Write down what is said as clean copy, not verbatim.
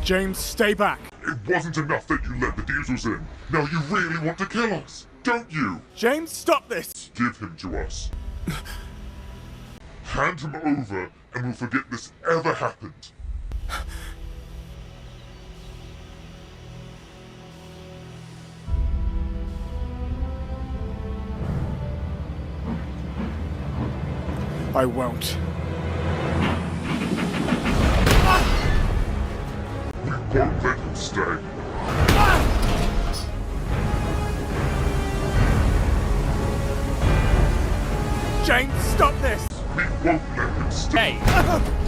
James, stay back. It wasn't enough that you let the diesels in. Now you really want to kill us, don't you? James, stop this! Give him to us. Hand him over and we'll forget this ever happened. I won't. We won't let him stay. James, stop this! We won't let him stay. Hey!